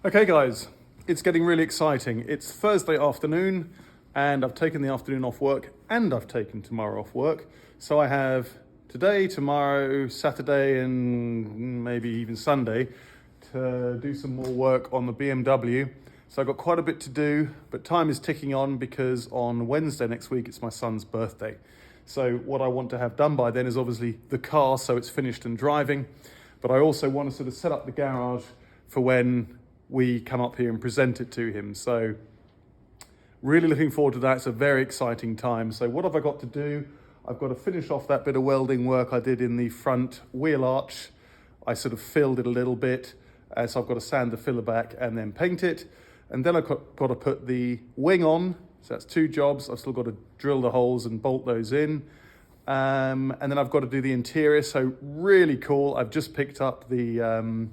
Okay guys, it's getting really exciting. It's Thursday afternoon and I've taken the afternoon off work and I've taken tomorrow off work. So I have today, tomorrow, Saturday and maybe even Sunday to do some more work on the BMW. So I've got quite a bit to do, but time is ticking on because on Wednesday next week it's my son's birthday. So what I want to have done by then is obviously the car so it's finished and driving, but I also want to sort of set up the garage for when we come up here and present it to him. So really looking forward to that. It's a very exciting time. So what have I got to do? I've got to finish off that bit of welding work I did in the front wheel arch. I sort of filled it a little bit. So I've got to sand the filler back and then paint it. And then I've got to put the wing on. So that's 2 jobs. I've still got to drill the holes and bolt those in. And then I've got to do the interior. So really cool. I've just picked up the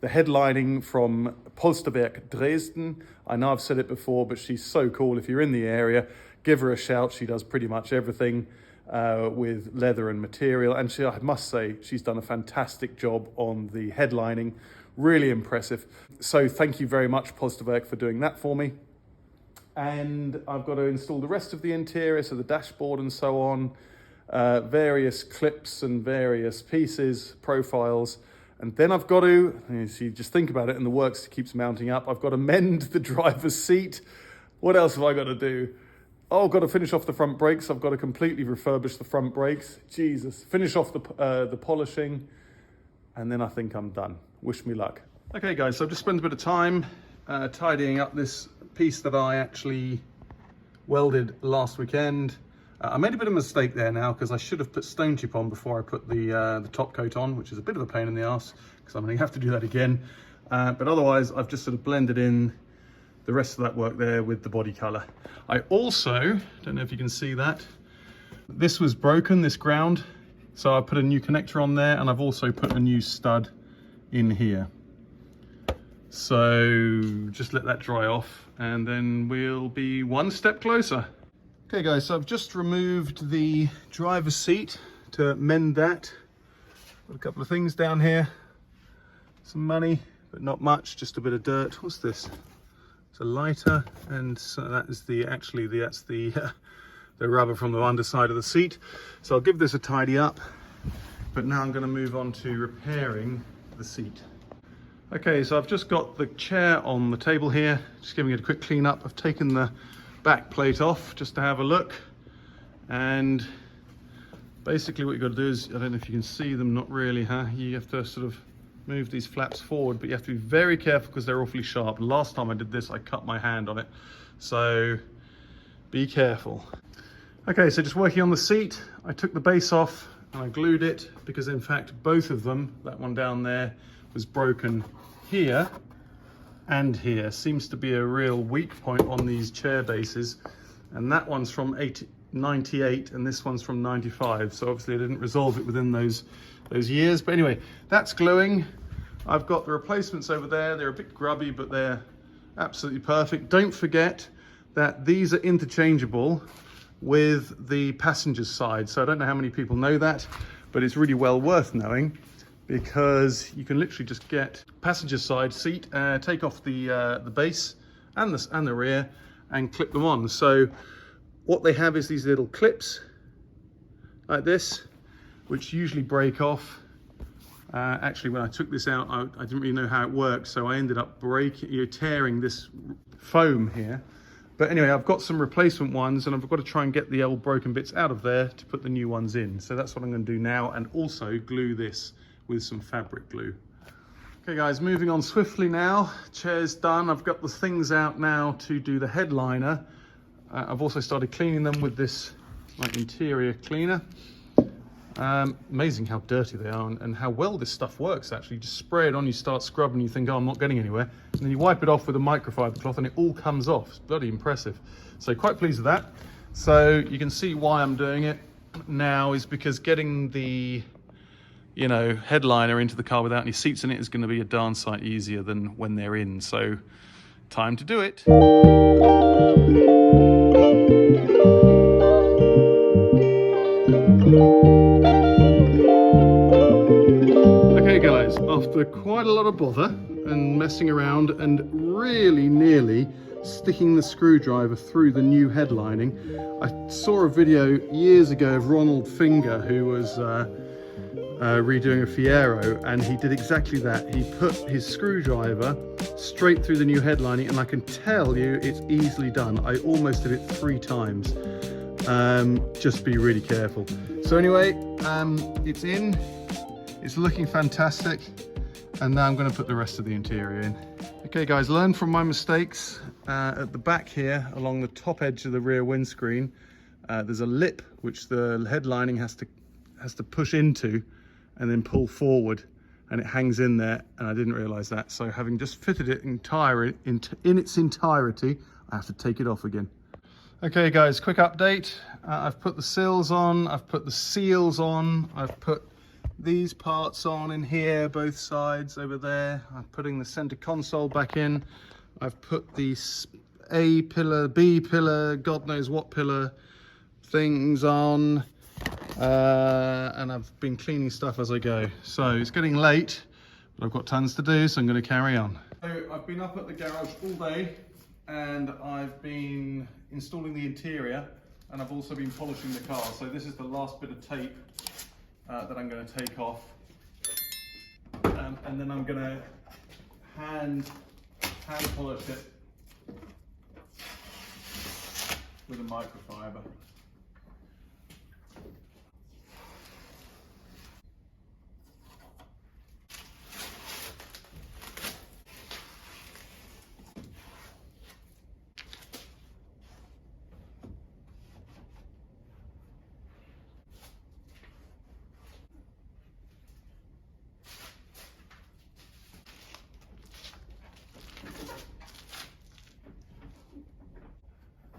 headlining from Bodywork Dresden. I know I've said it before, but she's so cool. If you're in the area, give her a shout. She does pretty much everything with leather and material. And I must say, she's done a fantastic job on the headlining. Really impressive. So thank you very much, Bodywork, for doing that for me. And I've got to install the rest of the interior, so the dashboard and so on, various clips and various pieces, profiles. And then I've got to, so you just think about it and the work keeps mounting up. I've got to mend the driver's seat. What else have I got to do? Oh, I've got to finish off the front brakes. I've got to completely refurbish the front brakes. Jesus. Finish off the polishing. And then I think I'm done. Wish me luck. Okay guys, so I've just spent a bit of time tidying up this piece that I actually welded last weekend. I made a bit of a mistake there now because I should have put stone chip on before I put the top coat on, which is a bit of a pain in the ass because I'm going to have to do that again. But otherwise, I've just sort of blended in the rest of that work there with the body color. I also, don't know if you can see that, this was broken, this ground. So I put a new connector on there and I've also put a new stud in here. So just let that dry off and then we'll be one step closer. Okay guys, so I've just removed the driver's seat to mend that. Got a couple of things down here. Some money, but not much, just a bit of dirt. What's this? It's a lighter, and so that is that's the rubber from the underside of the seat. So I'll give this a tidy up, but now I'm going to move on to repairing the seat. Okay, so I've just got the chair on the table here, just giving it a quick clean up. I've taken the back plate off just to have a look, and basically what you've got to do is, I don't know if you can see them, not really, you have to sort of move these flaps forward, but you have to be very careful because they're awfully sharp. Last time I did this I cut my hand on it, so be careful. Okay, so just working on the seat, I took the base off and I glued it because in fact both of them, that one down there was broken here and here. Seems to be a real weak point on these chair bases, and that one's from 98 and this one's from 95, so obviously I didn't resolve it within those years. But anyway, that's gluing. I've got the replacements over there. They're a bit grubby, but they're absolutely perfect. Don't forget that these are interchangeable with the passenger's side, so I don't know how many people know that, but it's really well worth knowing, because you can literally just get passenger side seat, take off the base and the rear and clip them on. So what they have is these little clips like this, which usually break off. Actually, when I took this out, I didn't really know how it worked, so I ended up tearing this foam here. But anyway, I've got some replacement ones and I've got to try and get the old broken bits out of there to put the new ones in. So that's what I'm going to do now, and also glue this with some fabric glue. Okay guys, moving on swiftly now. Chair's done. I've got the things out now to do the headliner. I've also started cleaning them with this interior cleaner. Amazing how dirty they are and how well this stuff works actually. You just spray it on, you start scrubbing, you think, oh, I'm not getting anywhere. And then you wipe it off with a microfiber cloth and it all comes off. It's bloody impressive. So quite pleased with that. So you can see why I'm doing it now is because getting the headliner into the car without any seats in it is going to be a darn sight easier than when they're in. So time to do it. Okay guys, after quite a lot of bother, and messing around and really nearly sticking the screwdriver through the new headlining. I saw a video years ago of Ronald Finger, who was redoing a Fiero, and he did exactly that. He put his screwdriver straight through the new headlining, and I can tell you it's easily done. I almost did it 3 times. Just be really careful. So anyway, it's in, it's looking fantastic, and now I'm going to put the rest of the interior in. Okay guys, learn from my mistakes. At the back here, along the top edge of the rear windscreen, there's a lip which the headlining has to push into and then pull forward, and it hangs in there, and I didn't realize that. So having just fitted it in its entirety, I have to take it off again. Okay guys, quick update. I've put the sills on, I've put the seals on, I've put these parts on in here, both sides over there. I'm putting the center console back in. I've put the A pillar, B pillar, God knows what pillar things on. And I've been cleaning stuff as I go. So it's getting late, but I've got tons to do, so I'm going to carry on. So I've been up at the garage all day, and I've been installing the interior, and I've also been polishing the car. So this is the last bit of tape that I'm going to take off, and then I'm going to hand polish it with a microfiber.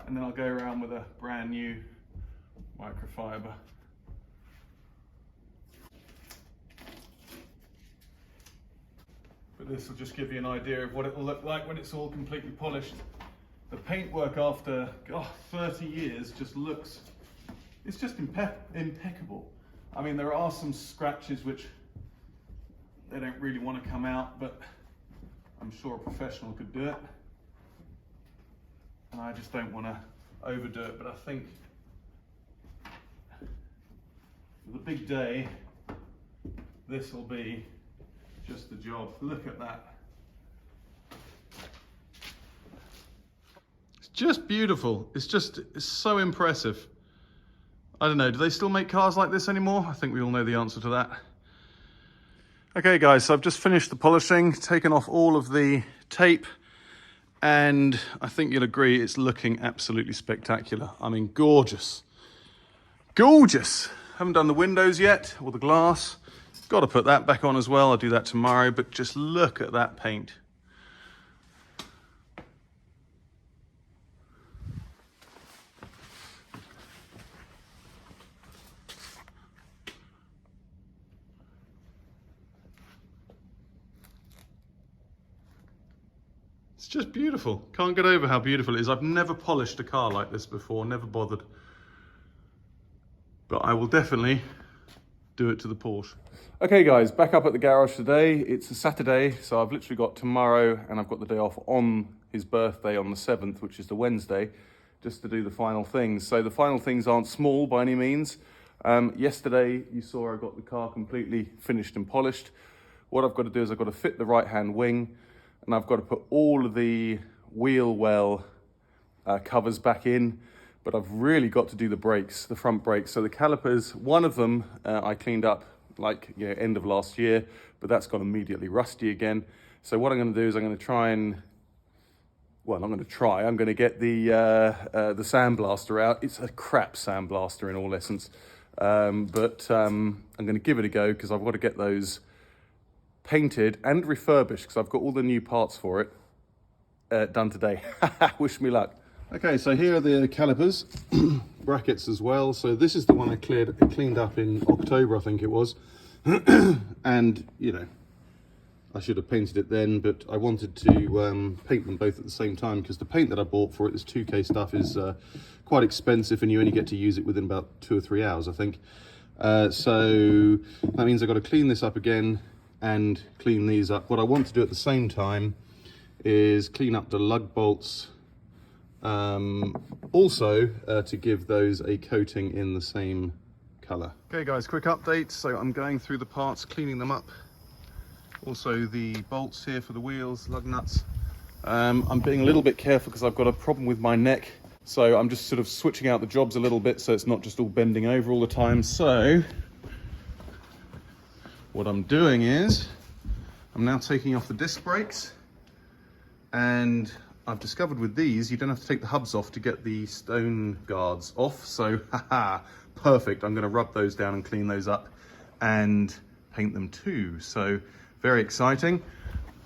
And then I'll go around with a brand new microfiber. But this will just give you an idea of what it will look like when it's all completely polished. The paintwork after 30 years just looks, it's just impeccable. I mean, there are some scratches which they don't really want to come out, but I'm sure a professional could do it. And I just don't want to overdo it, but I think for the big day, this will be just the job. Look at that. It's just beautiful. It's so impressive. I don't know, do they still make cars like this anymore? I think we all know the answer to that. Okay guys, so I've just finished the polishing, taken off all of the tape, and I think you'll agree it's looking absolutely spectacular. I mean, gorgeous. Gorgeous. Haven't done the windows yet, or the glass. Got to put that back on as well. I'll do that tomorrow, but just look at that paint. It's just beautiful. Can't get over how beautiful it is. I've never polished a car like this before, never bothered. But I will definitely do it to the Porsche. Okay guys, back up at the garage today. It's a Saturday, so I've literally got tomorrow and I've got the day off on his birthday on the 7th, which is the Wednesday, just to do the final things. So the final things aren't small by any means. Yesterday you saw I got the car completely finished and polished. What I've got to do is I've got to fit the right-hand wing, and I've got to put all of the wheel well covers back in, but I've really got to do the brakes, the front brakes. So the calipers, one of them I cleaned up like end of last year, but that's gone immediately rusty again. So what I'm going to do is I'm going to try and, well, I'm going to get the sandblaster out. It's a crap sandblaster in all essence, but I'm going to give it a go because I've got to get those painted and refurbished because I've got all the new parts for it done today. Wish me luck. Okay, so here are the calipers, brackets as well. So this is the one I cleaned up in October, I think it was. And, you know, I should have painted it then, but I wanted to paint them both at the same time because the paint that I bought for it, this 2K stuff, is quite expensive and you only get to use it within about 2 or 3 hours, I think. So that means I've got to clean this up again, and clean these up. What I want to do at the same time is clean up the lug bolts, also to give those a coating in the same colour. Okay guys, quick update. So I'm going through the parts, cleaning them up. Also the bolts here for the wheels, lug nuts. I'm being a little bit careful because I've got a problem with my neck. So I'm just sort of switching out the jobs a little bit so it's not just all bending over all the time. So what I'm doing is I'm now taking off the disc brakes, and I've discovered with these you don't have to take the hubs off to get the stone guards off. So haha, perfect. I'm going to rub those down and clean those up and paint them too. So very exciting.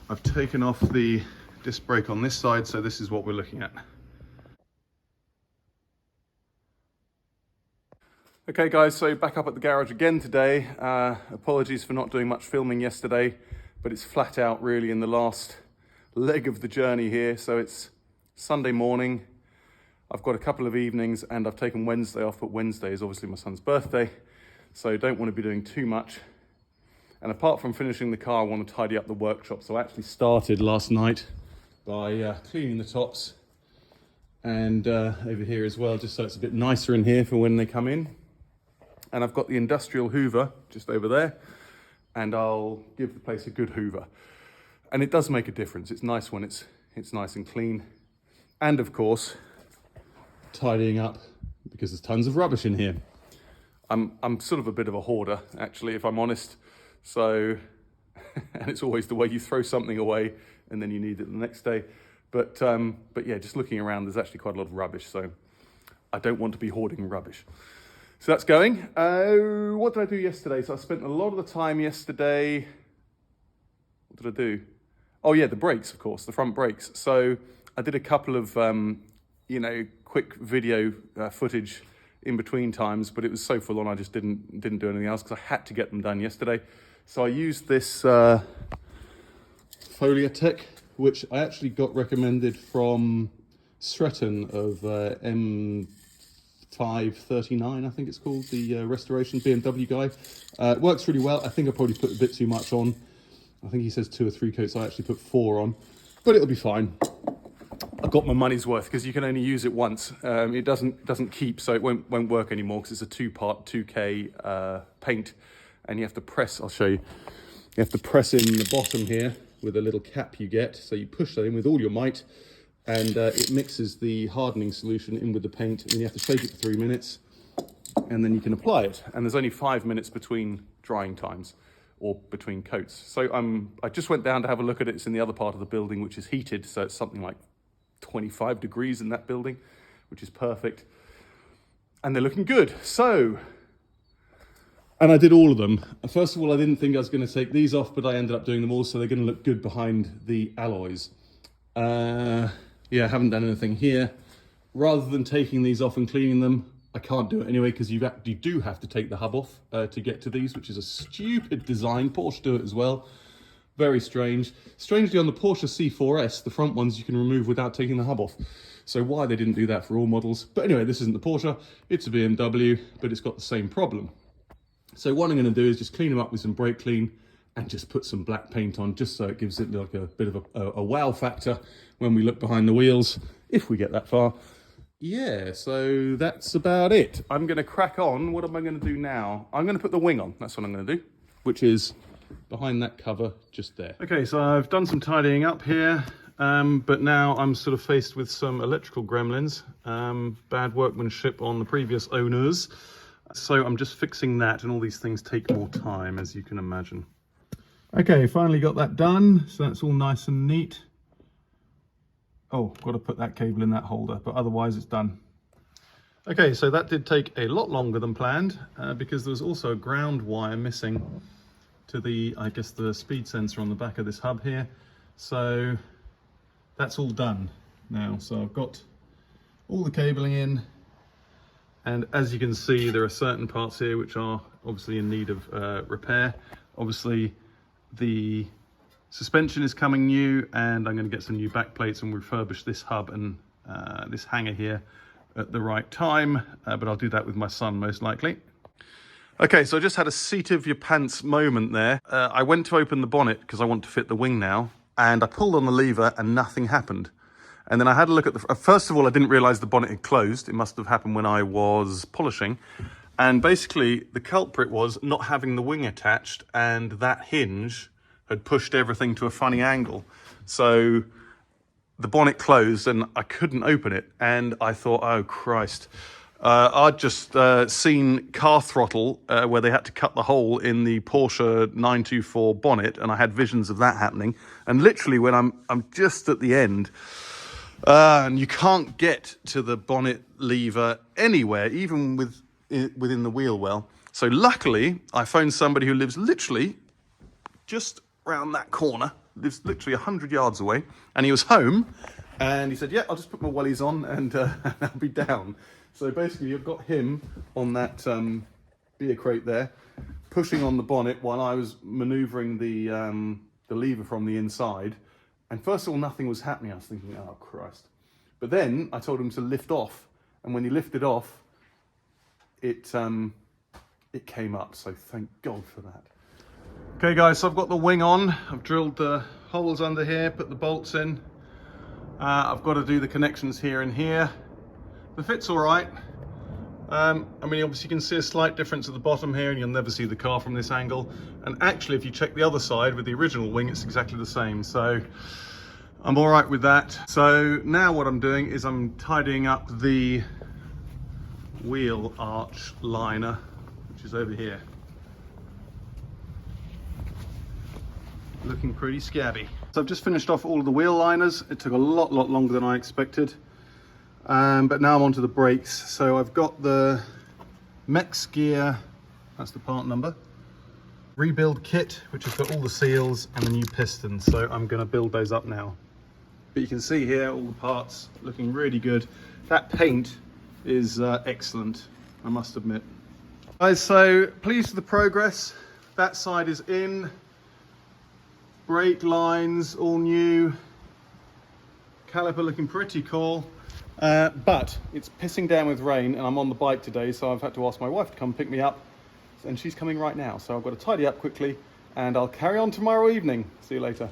I've taken off the disc brake on this side, so this is what we're looking at. Okay guys, so back up at the garage again today. Apologies for not doing much filming yesterday, but it's flat out really in the last leg of the journey here. So it's Sunday morning. I've got a couple of evenings and I've taken Wednesday off, but Wednesday is obviously my son's birthday, so don't want to be doing too much. And apart from finishing the car, I want to tidy up the workshop. So I actually started last night by cleaning the tops and over here as well, just so it's a bit nicer in here for when they come in. And I've got the industrial hoover just over there, and I'll give the place a good hoover. And it does make a difference. It's nice when it's nice and clean. And of course, tidying up, because there's tons of rubbish in here. I'm sort of a bit of a hoarder, actually, if I'm honest. So, and it's always the way you throw something away and then you need it the next day. But yeah, just looking around, there's actually quite a lot of rubbish. So I don't want to be hoarding rubbish. So that's going. What did I do yesterday? So I spent a lot of the time yesterday. What did I do? Oh yeah, the brakes, of course, the front brakes. So I did a couple of, quick video footage in between times, but it was so full on I just didn't do anything else because I had to get them done yesterday. So I used this Folia Tech, which I actually got recommended from Stretton of M539, I think it's called, the restoration BMW guy. It works really well. I think I probably put a bit too much on. I think he says 2 or 3 coats. I actually put 4 on, but it'll be fine. I got my money's worth because you can only use it once. It doesn't keep, so it won't work anymore because it's a 2-part 2K paint, and you have to press. I'll show you. You have to press in the bottom here with a little cap you get. So you push that in with all your might, and it mixes the hardening solution in with the paint, and you have to shake it for 3 minutes, and then you can apply it. And there's only 5 minutes between drying times, or between coats. So I just went down to have a look at it. It's in the other part of the building, which is heated, so it's something like 25 degrees in that building, which is perfect. And they're looking good. So, and I did all of them. First of all, I didn't think I was going to take these off, but I ended up doing them all, so they're going to look good behind the alloys. Yeah, I haven't done anything here. Rather than taking these off and cleaning them, I can't do it anyway, because you do have to take the hub off to get to these, which is a stupid design. Porsche do it as well. Very strange. Strangely, on the Porsche C4S, the front ones you can remove without taking the hub off. So why they didn't do that for all models. But anyway, this isn't the Porsche, it's a BMW, but it's got the same problem. So what I'm going to do is just clean them up with some brake clean and just put some black paint on, just so it gives it like a bit of a wow factor when we look behind the wheels, if we get that far. Yeah, so that's about it. I'm going to crack on. What am I going to do now? I'm going to put the wing on. That's what I'm going to do, which is behind that cover just there. Okay, so I've done some tidying up here, but now I'm sort of faced with some electrical gremlins, bad workmanship on the previous owners. So I'm just fixing that, and all these things take more time, as you can imagine. Okay, finally got that done. So that's all nice and neat. Oh, got to put that cable in that holder, but otherwise it's done. Okay, so that did take a lot longer than planned, because there was also a ground wire missing to the, I guess, the speed sensor on the back of this hub here. So that's all done now. So I've got all the cabling in, and as you can see, there are certain parts here which are obviously in need of repair. Obviously the suspension is coming new, and I'm going to get some new back plates and refurbish this hub and this hanger here at the right time, but I'll do that with my son most likely. Okay, so I just had a seat of your pants moment there. I went to open the bonnet because I want to fit the wing now, and I pulled on the lever and nothing happened. And then I had a look at the... First of all, I didn't realise the bonnet had closed. It must have happened when I was polishing. And basically, the culprit was not having the wing attached, and that hinge had pushed everything to a funny angle. So the bonnet closed and I couldn't open it. And I thought, oh, Christ. I'd just seen Car Throttle where they had to cut the hole in the Porsche 924 bonnet, and I had visions of that happening. And literally when I'm just at the end, and you can't get to the bonnet lever anywhere, even within the wheel well. So luckily, I phoned somebody who lives literally just around that corner, lives literally 100 yards away, and he was home, and he said, yeah, I'll just put my wellies on and I'll be down. So basically, you've got him on that beer crate there, pushing on the bonnet while I was manoeuvring the lever from the inside. And first of all, nothing was happening. I was thinking, oh, Christ. But then I told him to lift off. And when he lifted off, it came up. So thank God for that. Okay, guys, so I've got the wing on. I've drilled the holes under here, put the bolts in. I've got to do the connections here and here. The fit's all right. I mean, obviously you can see a slight difference at the bottom here, and you'll never see the car from this angle. And actually, if you check the other side with the original wing, it's exactly the same. So I'm all right with that. So now what I'm doing is I'm tidying up the wheel arch liner, which is over here. Looking pretty scabby. So I've just finished off all of the wheel liners. It took a lot longer than I expected. But now I'm onto the brakes. So I've got the Mex gear, that's the part number. Rebuild kit, which has got all the seals and the new pistons. So I'm gonna build those up now. But you can see here, all the parts looking really good. That paint is excellent, I must admit. Guys, so pleased with the progress. That side is in. Brake lines, all new. Caliper looking pretty cool. But it's pissing down with rain and I'm on the bike today, so I've had to ask my wife to come pick me up, and she's coming right now. So I've got to tidy up quickly and I'll carry on tomorrow evening. See you later.